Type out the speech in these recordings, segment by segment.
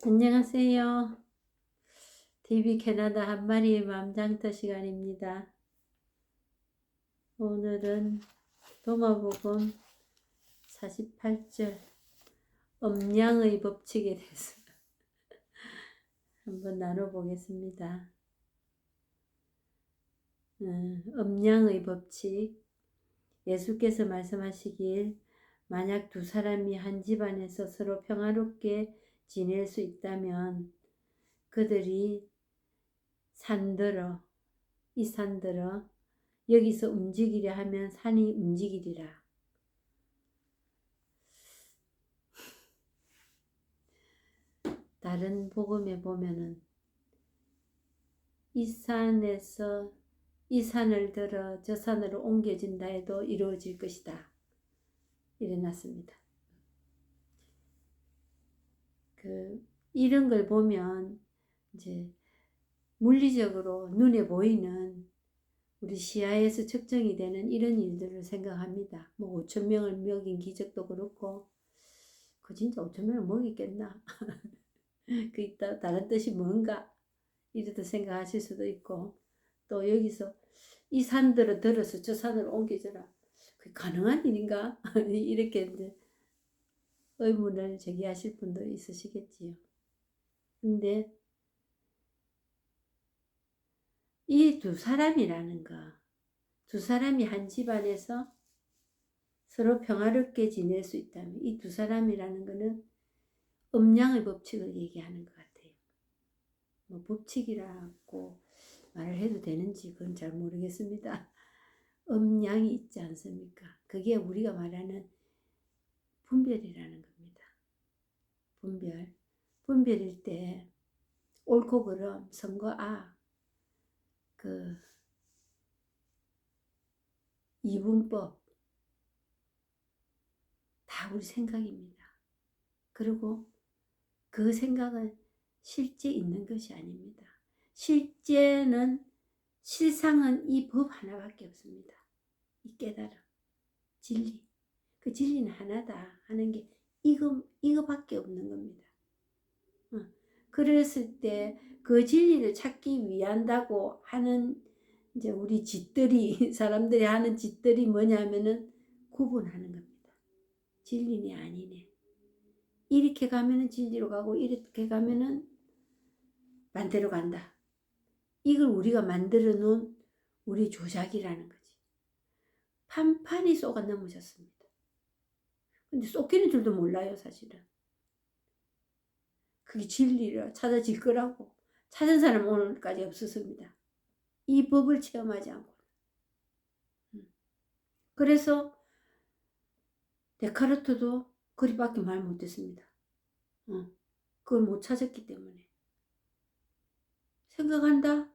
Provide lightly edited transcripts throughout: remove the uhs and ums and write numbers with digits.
안녕하세요. TV 캐나다 한 마리의 맘장터 시간입니다. 오늘은 도마복음 48절 음양의 법칙에 대해서 한번 나눠보겠습니다. 음양의 법칙. 예수께서 말씀하시길 만약 두 사람이 한 집안에서 서로 평화롭게 지낼 수 있다면 그들이 산들어 여기서 움직이려 하면 산이 움직이리라. 다른 복음에 보면은 이 산에서 이 산을 들어 저 산으로 옮겨진다 해도 이루어질 것이다. 일어났습니다. 이런 걸 보면 이제 물리적으로 눈에 보이는 우리 시야에서 측정이 되는 이런 일들을 생각합니다. 뭐 5,000명을 먹인 기적도 그렇고 그 진짜 5,000명을 먹이겠나? 그 다른 뜻이 뭔가? 이렇게 생각하실 수도 있고 또 여기서 이 산들을 들어서 저 산으로 옮겨져라. 그게 가능한 일인가? 이렇게 이제 의문을 제기하실 분도 있으시겠지요. 근데 이 두 사람이라는 거, 두 사람이 한 집안에서 서로 평화롭게 지낼 수 있다면 이 두 사람이라는 거는 음양의 법칙을 얘기하는 것 같아요. 뭐 법칙이라고 말을 해도 되는지 그건 잘 모르겠습니다. 음양이 있지 않습니까? 그게 우리가 말하는 분별이라는 겁니다. 분별일 때 옳고 그름, 선과 악, 이분법 다 우리 생각입니다. 그리고 그 생각은 실제 있는 것이 아닙니다. 실상은 이 법 하나밖에 없습니다. 이 깨달음, 진리. 그 진리는 하나다 하는 게 이거밖에 없는 겁니다. 그랬을 때 그 진리를 찾기 위한다고 하는 이제 우리 짓들이 사람들이 하는 짓들이 뭐냐면은 구분하는 겁니다. 진리네 아니네. 이렇게 가면은 진리로 가고 이렇게 가면은 반대로 간다. 이걸 우리가 만들어 놓은 우리 조작이라는 거지. 판판이 쏘가 넘어졌습니다. 근데 쏘기는 줄도 몰라요, 사실은. 그게 진리라 찾아질 거라고 찾은 사람 오늘까지 없었습니다. 이 법을 체험하지 않고. 그래서 데카르트도 그리밖에 말 못했습니다. 그걸 못 찾았기 때문에. 생각한다?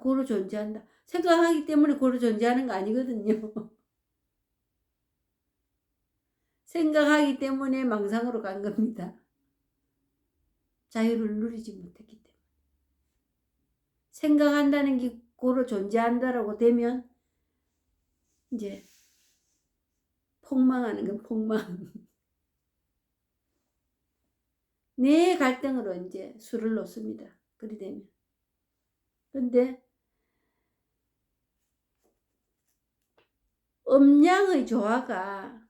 고로 존재한다. 생각하기 때문에 고로 존재하는 거 아니거든요. 생각하기 때문에 망상으로 간 겁니다. 자유를 누리지 못했기 때문에. 생각한다는 게 고로 존재한다라고 되면 이제 폭망하는 건 폭망. 내 갈등으로 이제 수를 놓습니다. 그리 되면. 근데 음양의 조화가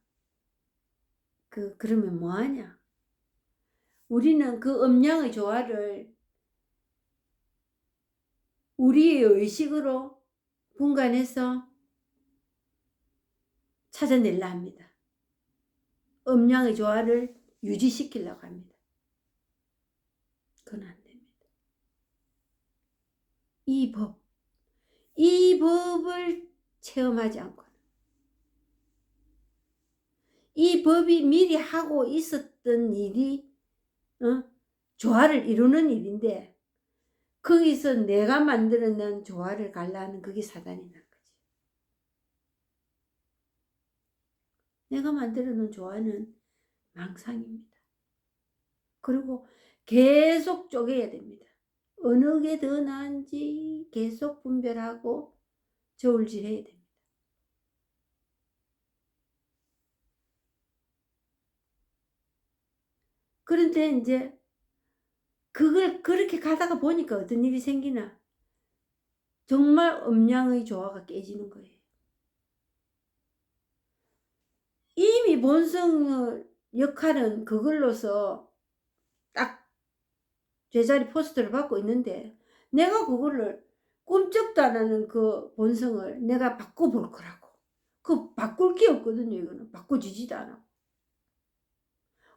그러면 뭐하냐? 우리는 그 음양의 조화를 우리의 의식으로 분간해서 찾아내려 합니다. 음양의 조화를 유지시키려고 합니다. 그건 안 됩니다. 이 법을 체험하지 않고는 이 법이 미리 하고 있었던 일이 조화를 이루는 일인데 거기서 내가 만들어낸 조화를 갈라는 그게 사단이라는 거지. 내가 만들어 놓은 조화는 망상입니다. 그리고 계속 쪼개야 됩니다. 어느 게 더 나은지 계속 분별하고 저울질해야 됩니다. 그런데 이제 그걸 그렇게 가다가 보니까 어떤 일이 생기나? 정말 음양의 조화가 깨지는 거예요. 이미 본성 역할은 그걸로서 딱 제자리 포스트를 받고 있는데 내가 그거를 꿈쩍도 안 하는 그 본성을 내가 바꿔볼 거라고. 그 바꿀 게 없거든요. 이거는 바꿔주지도 않아.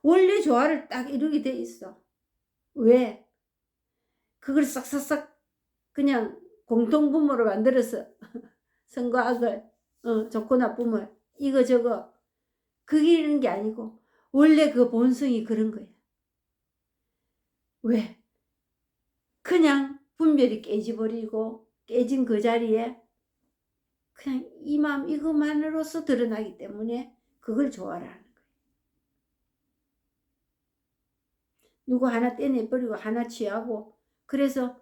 원래 조화를 딱 이루게 돼 있어. 왜? 그걸 싹싹싹 그냥 공통분모를 만들어서 선과 악을, 좋고 나쁨을 이거 저거 그게 이런 게 아니고 원래 그 본성이 그런 거야. 왜? 그냥 분별이 깨져버리고 깨진 그 자리에 그냥 이 마음 이것만으로서 드러나기 때문에 그걸 좋아라 하는 거예요. 누구 하나 떼내버리고 하나 취하고 그래서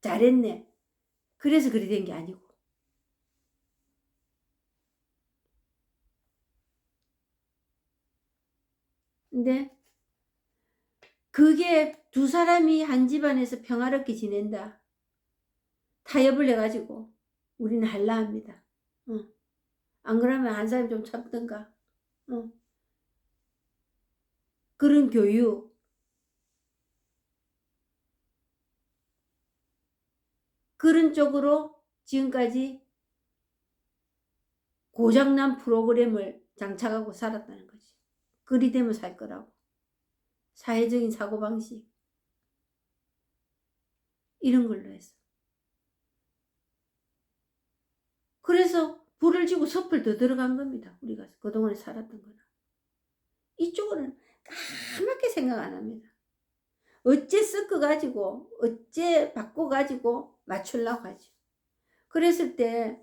잘했네. 그래서 그리 된 게 아니고. 근데 그게 두 사람이 한 집안에서 평화롭게 지낸다. 타협을 해가지고 우리는 할라 합니다. 안 그러면 한 사람이 좀 참든가. 그런 교육. 그런 쪽으로 지금까지 고장난 프로그램을 장착하고 살았다는 거지. 그리 되면 살 거라고. 사회적인 사고방식. 이런 걸로 해서. 그래서 불을 지고 섭을 더 들어간 겁니다. 우리가 그동안에 살았던 거는. 이쪽으로는 까맣게 생각 안 합니다. 어째 섞어가지고 어째 바꿔가지고 맞추려고 하죠. 그랬을 때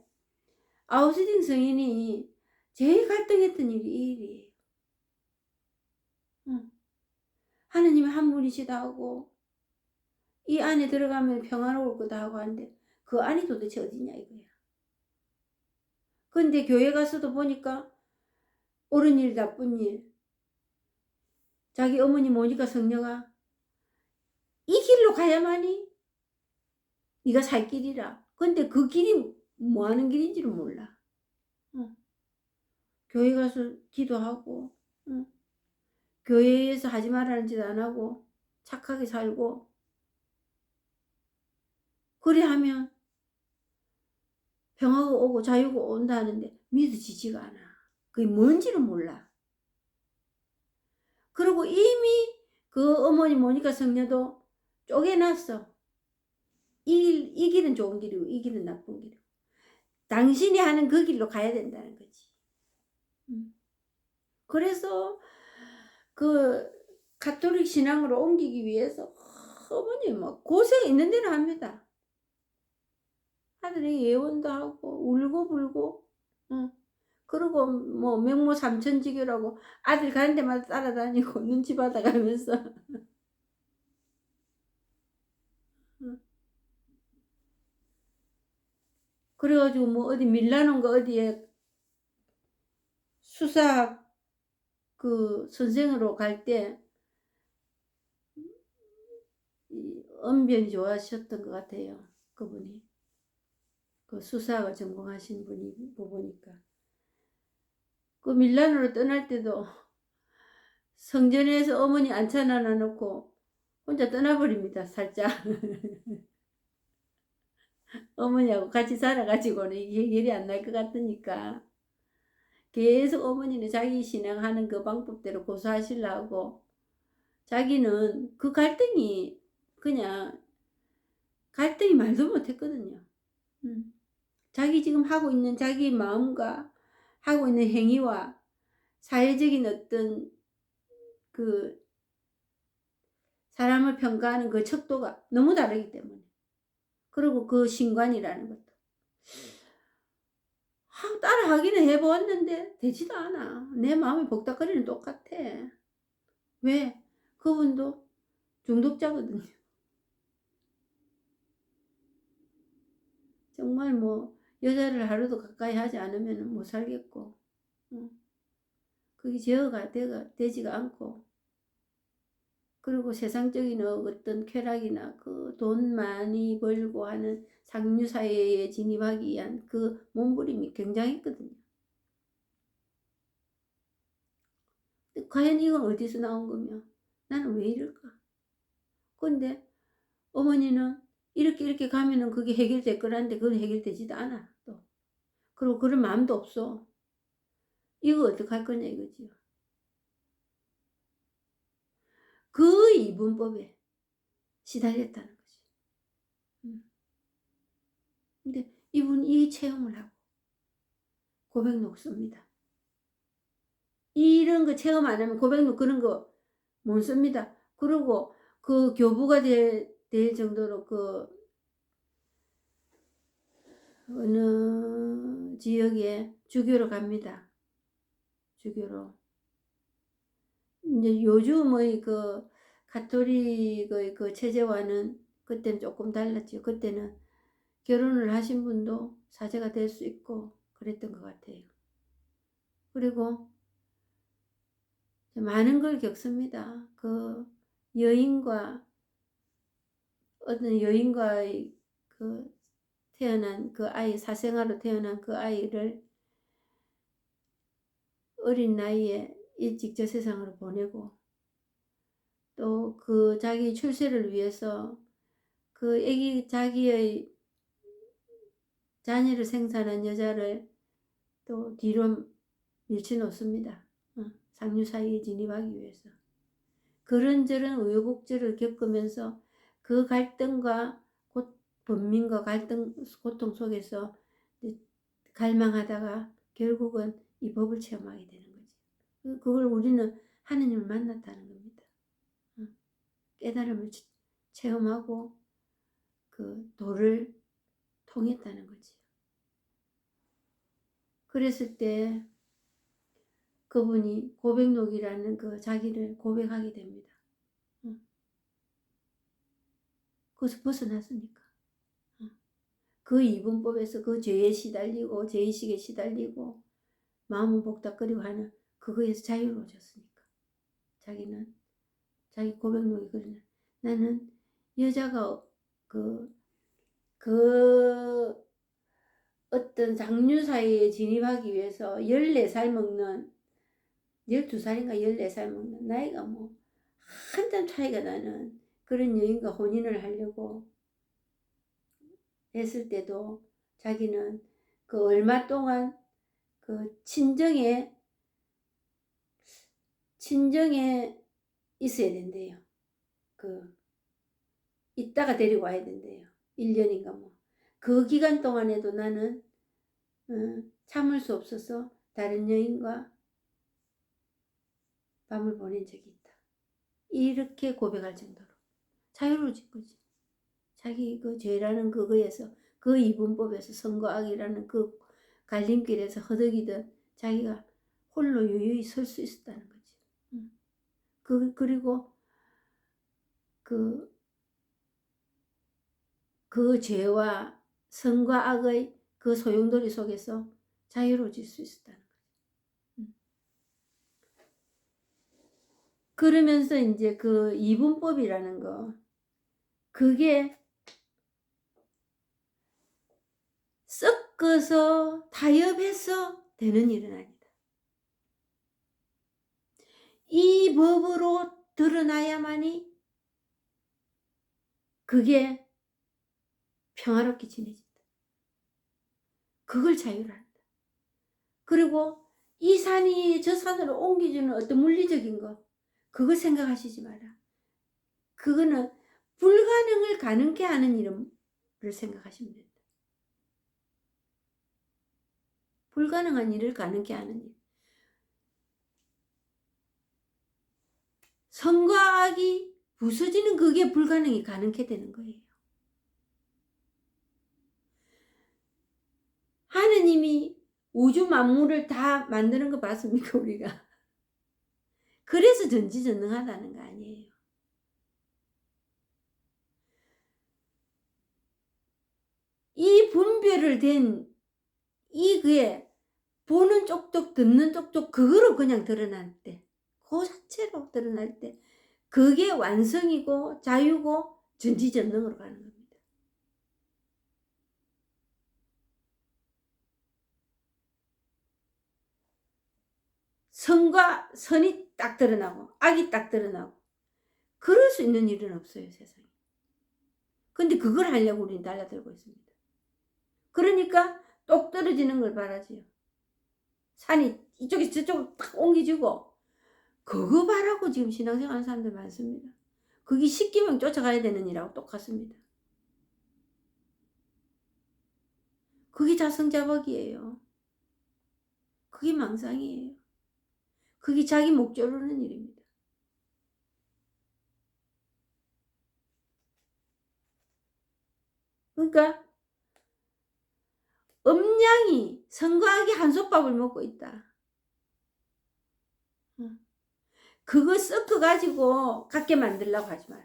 아우스딘 성인이 제일 갈등했던 일이 이 일이에요. 하느님이 한 분이시다 하고 이 안에 들어가면 평화로울 거다 하고 하는데 그 안이 도대체 어디냐 이거야. 근데 교회 가서도 보니까 옳은 일 나쁜 일 자기 어머니 모니까 성녀가 이 길로 가야만이 네가 살 길이라. 근데 그 길이 뭐 하는 길인지를 몰라. 교회 가서 기도하고 교회에서 하지 말라는 짓 안 하고 착하게 살고 그래 하면 평화가 오고 자유가 온다 하는데 믿어지지가 않아. 그게 뭔지를 몰라. 그리고 이미 그 어머니 모니까 성녀도 쪼개놨어. 이 길은 좋은 길이고 이 길은 나쁜 길이고 당신이 하는 그 길로 가야 된다는 거지. 그래서 그 가톨릭 신앙으로 옮기기 위해서 어머니 막 고생 있는 대로 합니다. 아들이 예원도 하고 울고불고 그리고 뭐 명모 삼천지교라고 아들 가는 데마다 따라다니고 눈치 받아가면서 그래가지고 뭐 어디 밀라노인가 어디에 수사 그 선생으로 갈 때 언변이 좋아하셨던 것 같아요. 그분이 그 수사학을 전공하신 분이 보니까 그 밀라노로 떠날 때도 성전에서 어머니 안찬 하나 놓고 혼자 떠나버립니다. 살짝 어머니하고 같이 살아가지고는 이게 해결이 안 날 것 같으니까 계속 어머니는 자기 신앙하는 그 방법대로 고수하시려고 자기는 그 갈등이 그냥 갈등이 말도 못했거든요. 자기 지금 하고 있는 자기 마음과 하고 있는 행위와 사회적인 어떤 그 사람을 평가하는 그 척도가 너무 다르기 때문에 그리고 그 신관이라는 것도 따라 하기는 해보았는데 되지도 않아. 내 마음이 복닥거리는 똑같아. 왜? 그분도 중독자거든요. 정말 뭐 여자를 하루도 가까이 하지 않으면 못 살겠고 그게 제어가 되지가 않고 그리고 세상적인 어떤 쾌락이나 그 돈 많이 벌고 하는 상류 사회에 진입하기 위한 그 몸부림이 굉장했거든요. 과연 이건 어디서 나온 거며 나는 왜 이럴까? 근데 어머니는 이렇게 가면은 그게 해결될 거라는데 그건 해결되지도 않아. 또 그리고 그런 마음도 없어. 이거 어떡할 거냐 이거지요. 그 이분법에 시달렸다는 거지. 근데 이분 이 체험을 하고 고백록 씁니다. 이런 거 체험 안 하면 고백록 그런 거 못 씁니다. 그리고 그 교부가 될 정도로 그 어느 지역에 주교로 갑니다. 주교로. 이제 요즘의 그 가톨릭의 그 체제와는 그때는 조금 달랐죠. 그때는 결혼을 하신 분도 사제가 될 수 있고 그랬던 것 같아요. 그리고 많은 걸 겪습니다. 그 여인과 어떤 여인과의 그 태어난 그 아이, 사생아로 태어난 그 아이를 어린 나이에 일찍 저 세상으로 보내고 또 그 자기 출세를 위해서 그 애기 자기의 자녀를 생산한 여자를 또 뒤로 밀쳐놓습니다. 상류 사회에 진입하기 위해서. 그런저런 우여곡절을 겪으면서 그 갈등과 번민과 갈등, 고통 속에서 갈망하다가 결국은 이 법을 체험하게 되는 거지. 그걸 우리는 하느님을 만났다는 겁니다. 깨달음을 체험하고 그 도를 통했다는 거지. 그랬을 때 그분이 고백록이라는 그 자기를 고백하게 됩니다. 거기서 벗어났으니까. 그 이분법에서 그 죄에 시달리고 죄의식에 시달리고 마음은 복닥거리고 하는 그거에서 자유로워졌으니까. 자기는 자기 고백록이 그러냐. 나는 여자가 그 어떤 장류 사회에 진입하기 위해서 14살 먹는 12살인가 14살 먹는 나이가 뭐 한참 차이가 나는 그런 여인과 혼인을 하려고 했을 때도 자기는 그 얼마 동안 그 친정에 있어야 된대요. 그 있다가 데리고 와야 된대요. 1년인가 뭐. 그 기간 동안에도 나는 참을 수 없어서 다른 여인과 밤을 보낸 적이 있다. 이렇게 고백할 정도로 자유로워진 거지. 자기 그 죄라는 그거에서 그 이분법에서 선과 악이라는 그 갈림길에서 허덕이던 자기가 홀로 유유히 설 수 있었다는 거지. 그리고 그 죄와 선과 악의 그 소용돌이 속에서 자유로워질 수 있었다는 거지. 그러면서 이제 그 이분법이라는 거, 그게 섞어서 타협해서 되는 일은 아니다. 이 법으로 드러나야만이 그게 평화롭게 지내진다. 그걸 자유로 한다. 그리고 이 산이 저 산으로 옮겨주는 어떤 물리적인 거, 그걸 생각하시지 마라. 그거는 불가능을 가능케 하는 일을 생각하시면 된다. 불가능한 일을 가능케 하는 일. 선과 악이 부서지는 그게 불가능이 가능케 되는 거예요. 하느님이 우주 만물을 다 만드는 거 봤습니까, 우리가? 그래서 전지전능하다는 거 아니에요. 이 분별을 된 그에 보는 쪽쪽 듣는 쪽쪽 그거로 그냥 드러날 때, 그 자체로 드러날 때 그게 완성이고 자유고 전지전능으로 가는 겁니다. 선과 선이 딱 드러나고 악이 딱 드러나고 그럴 수 있는 일은 없어요, 세상에. 근데 그걸 하려고 우리는 달라들고 있습니다. 그러니까 똑 떨어지는 걸 바라지요. 산이 이쪽에서 저쪽으로 딱 옮겨지고 그거 바라고 지금 신앙생활 하는 사람들 많습니다. 그게 10기명 쫓아가야 되는 일하고 똑같습니다. 그게 자성자박이에요. 그게 망상이에요. 그게 자기 목 조르는 일입니다. 그러니까 음양이 성과하게 한솥밥을 먹고 있다. 그거 섞어가지고 갖게 만들려고 하지 마라.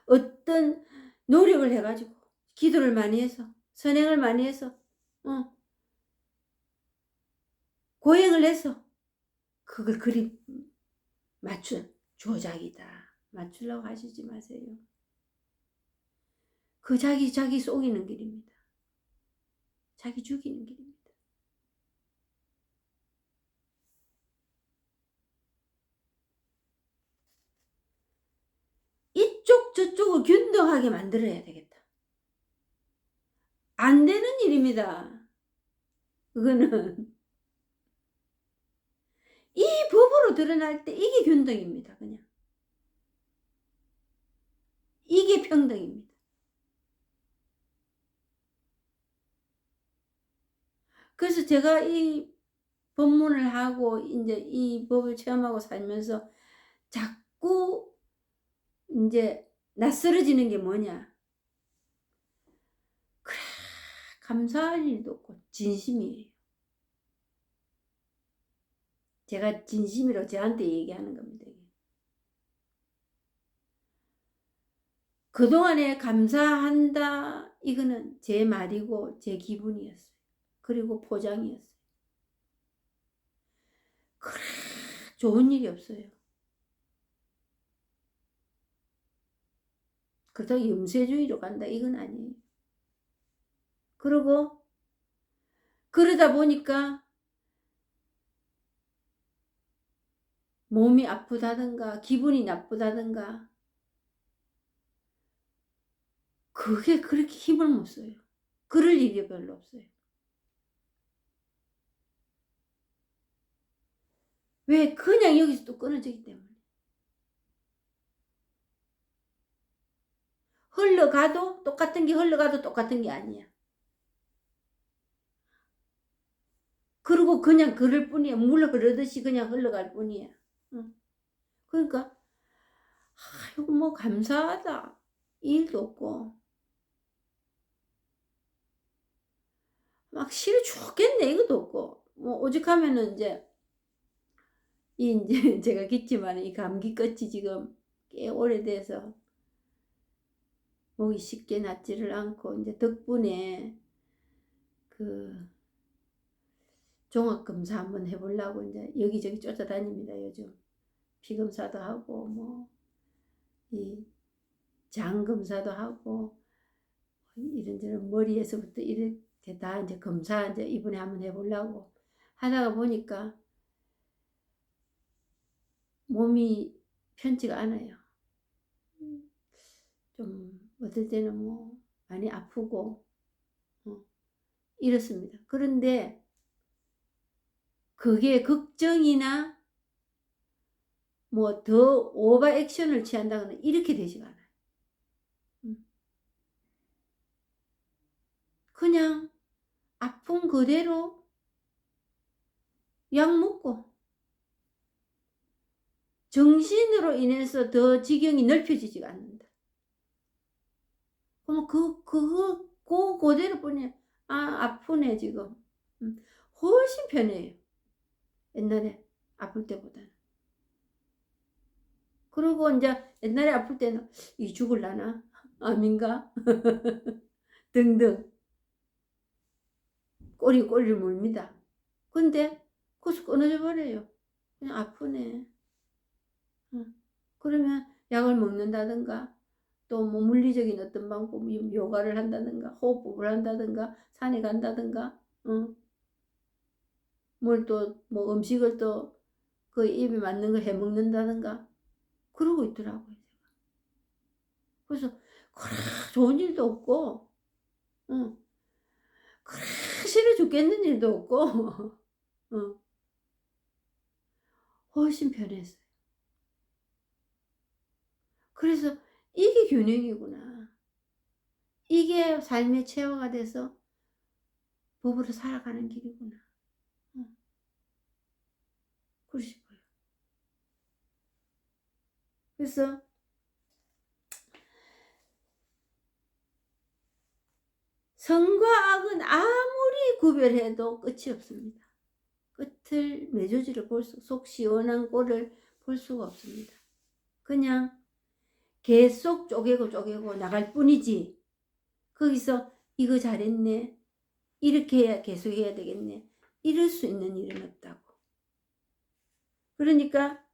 어떤 노력을 해가지고 기도를 많이 해서 선행을 많이 해서 고행을 해서 그걸 그리 조작이다. 맞추려고 하시지 마세요. 그 자기 속이는 길입니다. 자기 죽이는 길입니다. 이쪽 저쪽을 균등하게 만들어야 되겠다. 안 되는 일입니다. 그거는 이 법으로 드러날 때 이게 균등입니다. 그냥 이게 평등입니다. 그래서 제가 이 법문을 하고 이제 이 법을 체험하고 살면서 자꾸 이제 낯설어지는 게 뭐냐? 그래, 감사할 일도 없고 진심이에요. 제가 진심으로 저한테 얘기하는 겁니다. 그동안에 감사한다 이거는 제 말이고 제 기분이었어요. 그리고 포장이었어요. 그래 좋은 일이 없어요. 그렇다고 염세주의로 간다 이건 아니에요. 그리고 그러다 보니까 몸이 아프다든가 기분이 나쁘다든가 그게 그렇게 힘을 못 써요. 그럴 일이 별로 없어요. 왜? 그냥 여기서 또 끊어지기 때문에. 흘러가도 똑같은 게 흘러가도 똑같은 게 아니야. 그리고 그냥 그럴 뿐이야. 물 흐르듯이 그냥 흘러갈 뿐이야. 응. 그러니까 아이고 뭐 감사하다 일도 없고 막 싫어 죽겠네 이것도 없고 뭐 오죽하면은 이제 제가 겠지만 이 감기 끝이 지금 꽤 오래돼서 목이 쉽게 낫지를 않고 이제 덕분에 그 종합검사 한번 해보려고 이제 여기저기 쫓아다닙니다. 요즘 피검사도 하고 뭐 이 장검사도 하고 이런저런 머리에서부터 이렇게 다 이제 검사 이제 이번에 한번 해보려고 하다가 보니까 몸이 편치가 않아요. 좀 어떨 때는 뭐 많이 아프고 이렇습니다. 그런데 그게 걱정이나 뭐 더 오버 액션을 취한다거나 이렇게 되지가 않아요. 그냥 아픈 그대로 약 먹고 정신으로 인해서 더 지경이 넓혀지지가 않는다. 그럼 그대로 뿐이야. 아프네 지금. 훨씬 편해요. 옛날에 아플 때보다는. 그리고 이제 옛날에 아플 때는 이 죽을라나? 암인가? 등등 꼬리를 물립니다. 근데 거기서 끊어져 버려요. 그냥 아프네. 그러면 약을 먹는다든가 또 뭐 물리적인 어떤 방법, 요가를 한다든가 호흡법을 한다든가 산에 간다든가 뭘 또 뭐 음식을 또 그 입에 맞는 거 해 먹는다든가 그러고 있더라고요. 그래서 그래 좋은 일도 없고 그래 싫어 죽겠는 일도 없고 훨씬 편했어요. 그래서 이게 균형이구나. 이게 삶의 체화가 돼서 법으로 살아가는 길이구나. 그러고 싶어요. 그래서 선과 악은 아무리 구별해도 끝이 없습니다. 끝을 매조지를 속 시원한 꼴을 볼 수가 없습니다. 그냥 계속 쪼개고 나갈 뿐이지 거기서 이거 잘했네 이렇게 해야 계속 해야 되겠네 이럴 수 있는 일은 없다고. 그러니까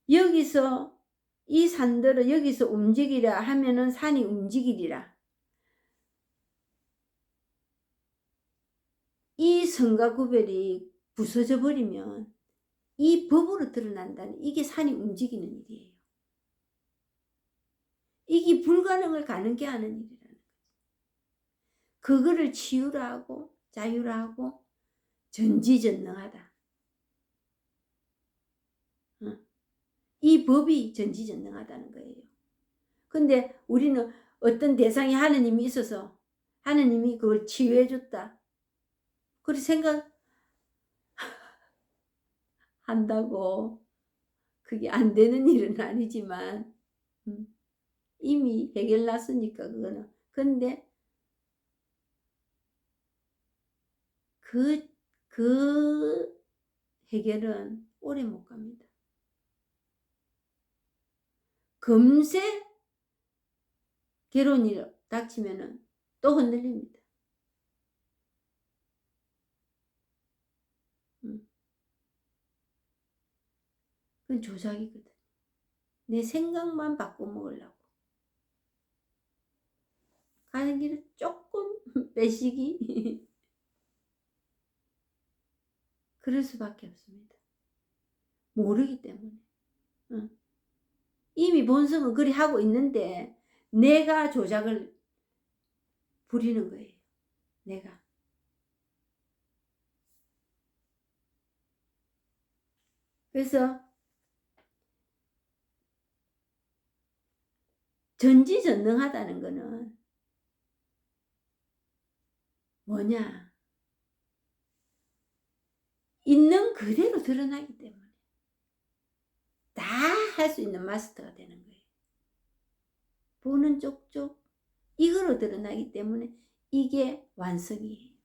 여기서 이 산들을 여기서 움직이라 하면은 산이 움직이리라. 이 선과 구별이 부서져 버리면 이 법으로 드러난다는 이게 산이 움직이는 일이에요. 이게 불가능을 가능케 하는 일이라는 거지. 그거를 치유라 하고 자유라 하고 전지전능하다. 이 법이 전지전능하다는 거예요. 근데 우리는 어떤 대상이 하느님이 있어서 하느님이 그걸 치유해 줬다. 그렇게 생각한다고 그게 안 되는 일은 아니지만 이미 해결났으니까 그거는. 근데 그 해결은 오래 못 갑니다. 금세 괴로운 일 닥치면은 또 흔들립니다. 그건 조작이거든. 내 생각만 바꿔먹으려고. 가는 길을 조금 빼시기. 그럴 수밖에 없습니다. 모르기 때문에. 이미 본성은 그리 하고 있는데 내가 조작을 부리는 거예요. 내가. 그래서 전지전능하다는 거는 뭐냐? 있는 그대로 드러나기 때문에 다 할 수 있는 마스터가 되는 거예요. 보는 쪽쪽 이거로 드러나기 때문에 이게 완성이에요.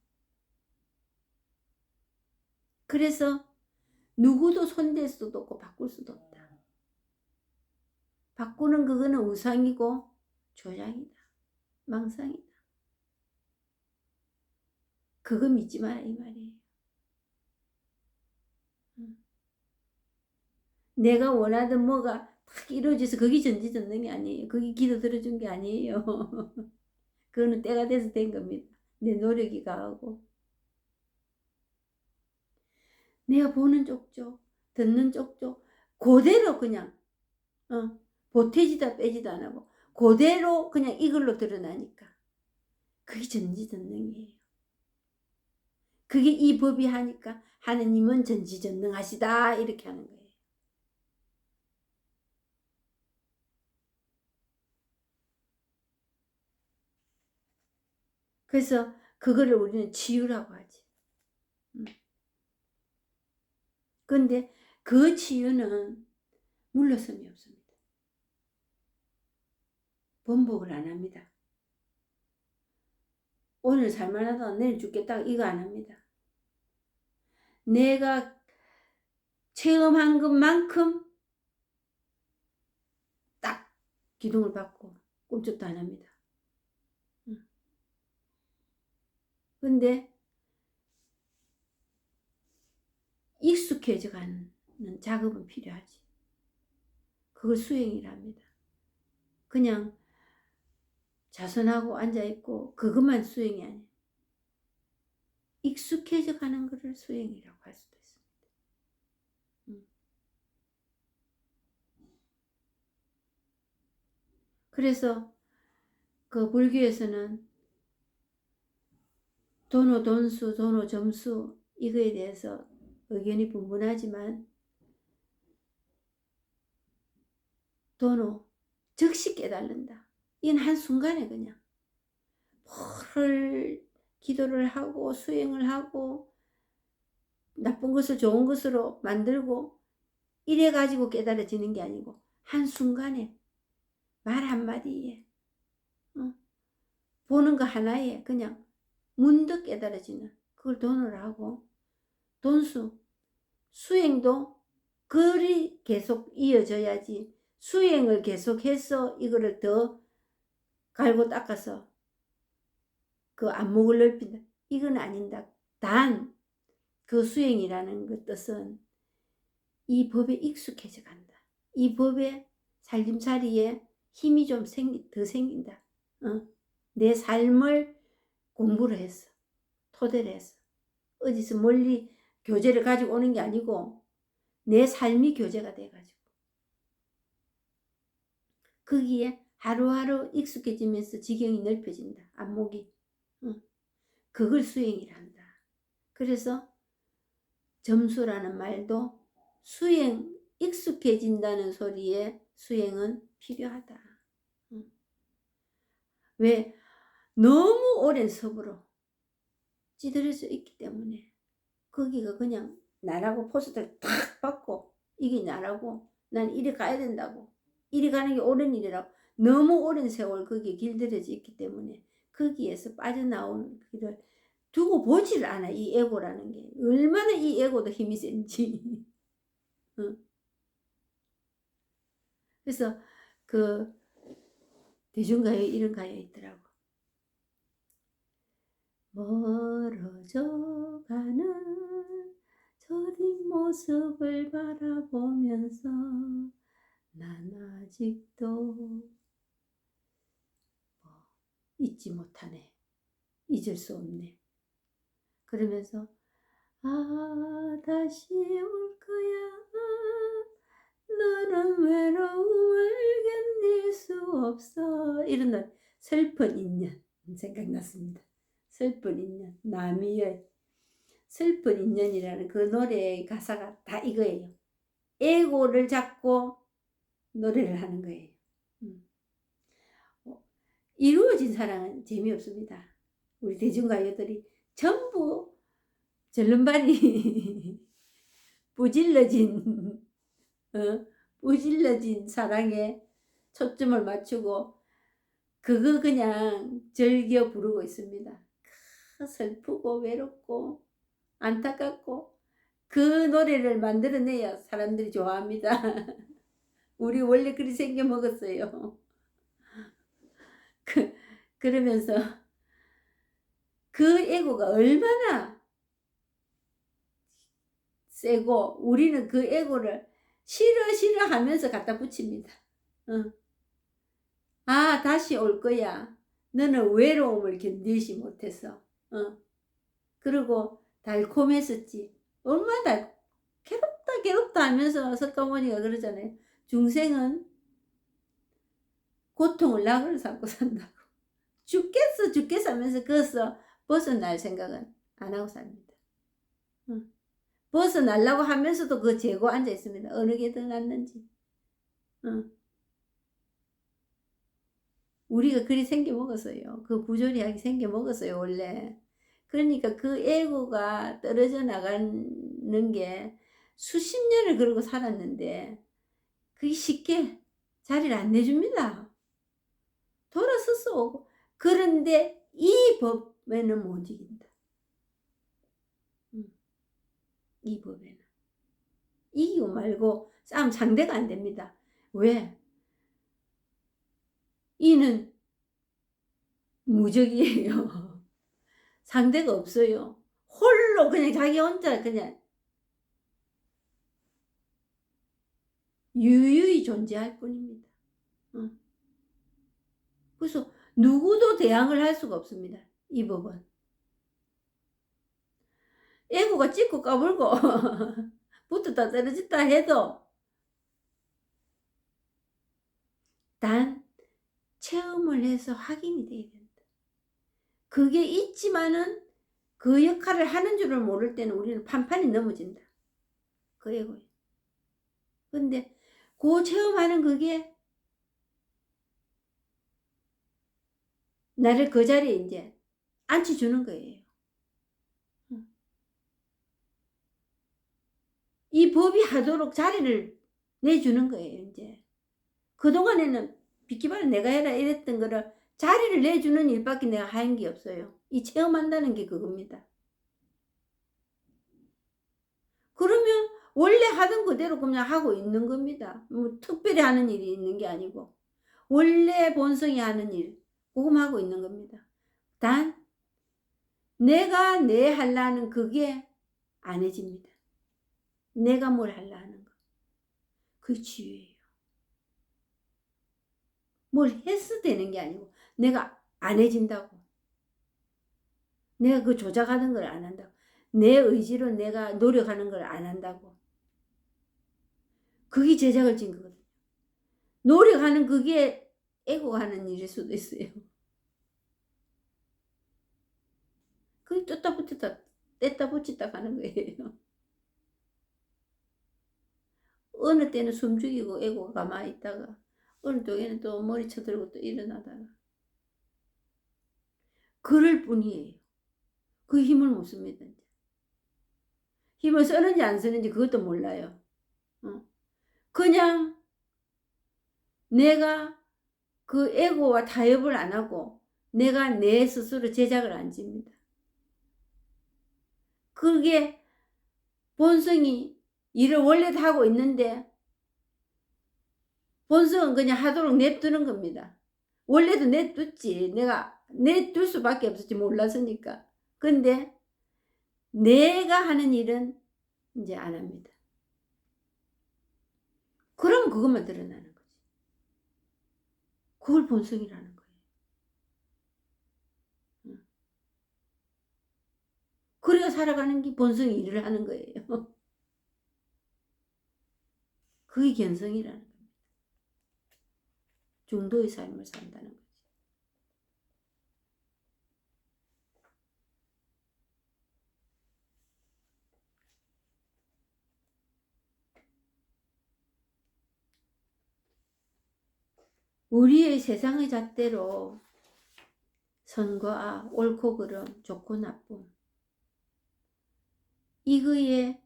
그래서 누구도 손댈 수도 없고 바꿀 수도 없다. 바꾸는 그거는 우상이고 조작이다. 망상이다. 그거 믿지 마라 이 말이에요. 내가 원하던 뭐가 딱 이루어져서 그게 전지전능이 아니에요. 그게 기도 들어준 게 아니에요. 그거는 때가 돼서 된 겁니다. 내 노력이 가하고. 내가 보는 쪽쪽 듣는 쪽쪽 그대로 그냥 보태지다 빼지도 안 하고 그대로 그냥 이걸로 드러나니까 그게 전지전능이에요. 그게 이 법이 하니까 하느님은 전지전능하시다 이렇게 하는 거예요. 그래서 그거를 우리는 치유라고 하지. 그런데 그 치유는 물러섬이 없습니다. 번복을 안 합니다. 오늘 살만하다 내일 죽겠다 이거 안 합니다. 내가 체험한 것만큼 딱 기둥을 받고 꿈쩍도 안 합니다. 근데 익숙해져 가는 작업은 필요하지. 그걸 수행이랍니다. 그냥 자선하고 앉아있고 그것만 수행이 아니에요. 익숙해져 가는 것을 수행이라고 할 수도 있습니다. 그래서 그 불교에서는 도노 돈수, 도노 점수 이거에 대해서 의견이 분분하지만 도노 즉시 깨달는다. 이건 한순간에 그냥 뭐를 기도를 하고 수행을 하고 나쁜 것을 좋은 것으로 만들고 이래 가지고 깨달아지는 게 아니고 한순간에 말 한마디에 보는 거 하나에 그냥 문득 깨달아지는 그걸 도노를 하고 돈수 수행도 글이 계속 이어져야지 수행을 계속해서 이거를 더 갈고 닦아서 그 안목을 넓힌다. 이건 아닌다. 단 그 수행이라는 그 뜻은 이 법에 익숙해져 간다. 이 법의 살림살이에 힘이 좀 더 생긴다. 내 삶을 공부를 했어. 토대를 했어. 어디서 멀리 교재를 가지고 오는 게 아니고 내 삶이 교재가 돼가지고 거기에 하루하루 익숙해지면서 지경이 넓혀진다. 안목이. 그걸 수행이란다. 그래서 점수라는 말도 수행, 익숙해진다는 소리에 수행은 필요하다. 왜? 너무 오랜 섭으로 찌들어져 있기 때문에 거기가 그냥 나라고 포스터를 탁 받고 이게 나라고 난 이리 가야 된다고 이리 가는 게 옳은 일이라고 너무 오랜 세월 거기에 길들여져 있기 때문에 거기에서 빠져나오는 길을 두고 보지를 않아. 이 에고라는 게 얼마나 이 에고도 힘이 센지. 그래서 그 대중가요에 이런 가요 있더라고. 멀어져 가는 저 뒷모습을 바라보면서 난 아직도 잊지 못하네. 잊을 수 없네. 그러면서 다시 올 거야. 너는 외로움을 견딜 수 없어. 이런 날 슬픈 인연 생각났습니다. 슬픈 인연. 남이의 슬픈 인연이라는 그 노래의 가사가 다 이거예요. 에고를 잡고 노래를 하는 거예요. 이루어진 사랑은 재미없습니다. 우리 대중가요들이 전부 절름발이 부질러진 사랑에 초점을 맞추고 그거 그냥 즐겨 부르고 있습니다. 슬프고 외롭고 안타깝고 그 노래를 만들어내야 사람들이 좋아합니다. 우리 원래 그리 생겨 먹었어요. 그러면서 그 에고가 얼마나 세고 우리는 그 에고를 싫어 하면서 갖다 붙입니다. 다시 올 거야. 너는 외로움을 견디지 못했어. 그리고 달콤했었지. 얼마나 괴롭다 하면서 석가모니가 그러잖아요. 중생은 고통을 낙을 삼고 산다고. 죽겠어 하면서 거기서 벗어날 생각은 안 하고 삽니다. 벗어나려고 하면서도 그 재고 앉아 있습니다. 어느 게 더 낫는지. 우리가 그리 생겨 먹었어요. 그 부조리하게 생겨 먹었어요, 원래. 그러니까 그 에고가 떨어져 나가는 게 수십 년을 그러고 살았는데 그게 쉽게 자리를 안 내줍니다. 돌아서서 오고. 그런데 이 법에는 못 이긴다. 이 법에는. 이기고 말고 싸움 상대가 안 됩니다. 왜? 이는 무적이에요. 상대가 없어요. 홀로 그냥 자기 혼자 그냥 유유히 존재할 뿐입니다. 그래서 누구도 대항을 할 수가 없습니다. 이 법은. 에고가 찍고 까불고 붙었다 떨어졌다 해도 단 체험을 해서 확인이 돼야 된다. 그게 있지만은 그 역할을 하는 줄을 모를 때는 우리는 판판이 넘어진다. 그 에고에. 근데 그 체험하는 그게 나를 그 자리에 이제 앉혀주는 거예요. 이 법이 하도록 자리를 내주는 거예요. 이제 그동안에는 비키바를 내가 해라 이랬던 거를 자리를 내주는 일밖에 내가 한 게 없어요. 이 체험한다는 게 그겁니다. 그러면 원래 하던 그대로 그냥 하고 있는 겁니다. 뭐 특별히 하는 일이 있는 게 아니고 원래 본성이 하는 일 그것만 하고 있는 겁니다. 단 내가 내 하려는 그게 안 해집니다. 내가 뭘 하려 하는 거. 그게 치유예요. 뭘 해서 되는 게 아니고 내가 안 해진다고. 내가 그 조작하는 걸 안 한다고. 내 의지로 내가 노력하는 걸 안 한다고. 그게 제작을 진 거거든요. 노력하는 그게 에고가 하는 일일 수도 있어요. 그게 뜯다 붙였다 뗐다 붙였다 가는 거예요. 어느 때는 숨죽이고 에고가 가만히 있다가 어느 쪽에는 또 머리 쳐들고 또 일어나다가 그럴 뿐이에요. 그 힘을 못 씁니다. 힘을 쓰는지 안 쓰는지 그것도 몰라요. 그냥 내가 그 에고와 타협을 안 하고 내가 내 스스로 제작을 안 집니다. 그게 본성이 일을 원래 다 하고 있는데 본성은 그냥 하도록 냅두는 겁니다. 원래도 냅뒀지. 내가 냅둘 수밖에 없었지 몰랐으니까. 근데 내가 하는 일은 이제 안 합니다. 그럼 그것만 드러나는 거지. 그걸 본성이라는 거예요. 그래야 살아가는 게 본성이 일을 하는 거예요. 그게 견성이라는 겁니다. 중도의 삶을 산다는 거지. 우리의 세상의 잣대로 선과 악, 옳고 그름, 좋고 나쁨 이거에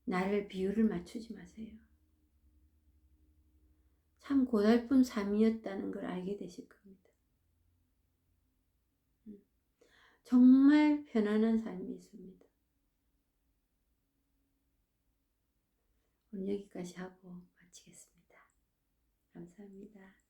나를 비율을 맞추지 마세요. 참 고달픈 삶이었다는 걸 알게 되실 겁니다. 정말 편안한 삶이 있습니다. 오늘 여기까지 하고 마치겠습니다. 감사합니다.